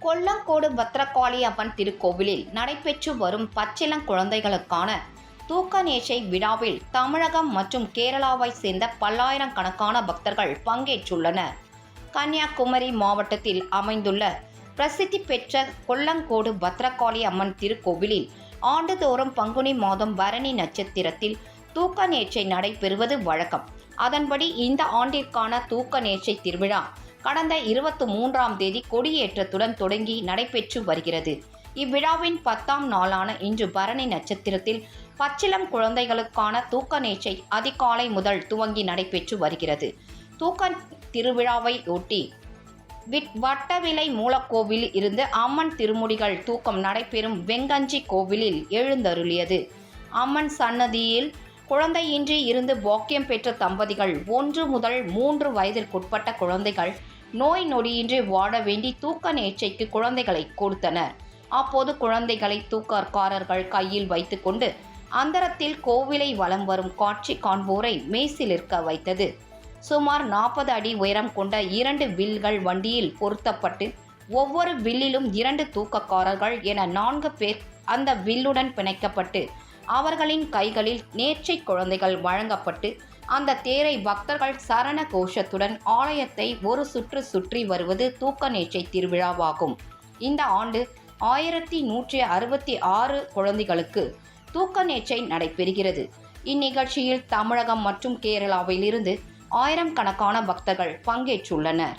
கொல்லங்கோடு பத்ரகாளி அம்மன் திருக்கோவிலில் நடைபெற்று வரும் பச்சிளங்குழந்தைகளுக்கான தூக்க நேசை விழாவில் தமிழகம் மற்றும் கேரளாவை சேர்ந்த பல்லாயிரக்கணக்கான பக்தர்கள் பங்கேற்றுள்ளனர். கன்னியாகுமரி மாவட்டத்தில் அமைந்துள்ள பிரசித்தி பெற்ற கொல்லங்கோடு பத்ரகாளி அம்மன் திருக்கோவிலில் ஆண்டுதோறும் பங்குனி மாதம் பரணி நட்சத்திரத்தில் தூக்க நேர்ச்சை நடைபெறுவது வழக்கம். அதன்படி இந்த ஆண்டிற்கான தூக்க நேர்ச்சை திருவிழா கடந்த 23ஆம் தேதி கொடியேற்றத்துடன் தொடங்கி நடைபெற்று வருகிறது. இவ்விழாவின் 10ஆம் நாளான இன்று பரணி நட்சத்திரத்தில் பச்சிளம் குழந்தைகளுக்கான தூக்க நேர்ச்சை அதிகாலை முதல் துவங்கி நடைபெற்று வருகிறது. தூக்க திருவிழாவை ஒட்டி வட்டவிளை மூலக்கோவில் இருந்து அம்மன் திருமுடிகள் தூக்கம் நடைபெறும் வெங்கஞ்சி கோவிலில் எழுந்தருளியது. அம்மன் சன்னதியில் குழந்தையின்றி இருந்து பாக்கியம் பெற்ற தம்பதிகள் 1 முதல் 3 வயதிற்குட்பட்ட குழந்தைகள் நோய் நொடியின்றி வாழ வேண்டி தூக்க நேர்ச்சைக்கு குழந்தைகளை கொடுத்தனர். அப்போது குழந்தைகளை தூக்கக்காரர்கள் கையில் வைத்துக்கொண்டு அந்தரத்தில் கோவிலை வலம் வரும் காட்சி காண்போரை மெய்சிலிர்க்க வைத்தது. சுமார் 40 அடி உயரம் கொண்ட 2 வில்கள் வண்டியில் பொருத்தப்பட்டு ஒவ்வொரு வில்லிலும் 2 தூக்கக்காரர்கள் என 4 பேர் அந்த வில்லுடன் பிணைக்கப்பட்டு அவர்களின் கைகளில் நேர்ச்சை குழந்தைகள் வழங்கப்பட்டு அந்த தேரை பக்தர்கள் சரண கோஷத்துடன் ஆலயத்தை ஒரு சுற்று சுற்றி வருவது தூக்க நேர்ச்சை திருவிழாவாகும். இந்த ஆண்டு 1166 குழந்தைகளுக்கு தூக்க நேர்ச்சை நடைபெறுகிறது. இந்நிகழ்ச்சியில் தமிழகம் மற்றும் கேரளாவில் இருந்து ஆயிரக்கணக்கான பக்தர்கள் பங்கேற்றுள்ளனர்.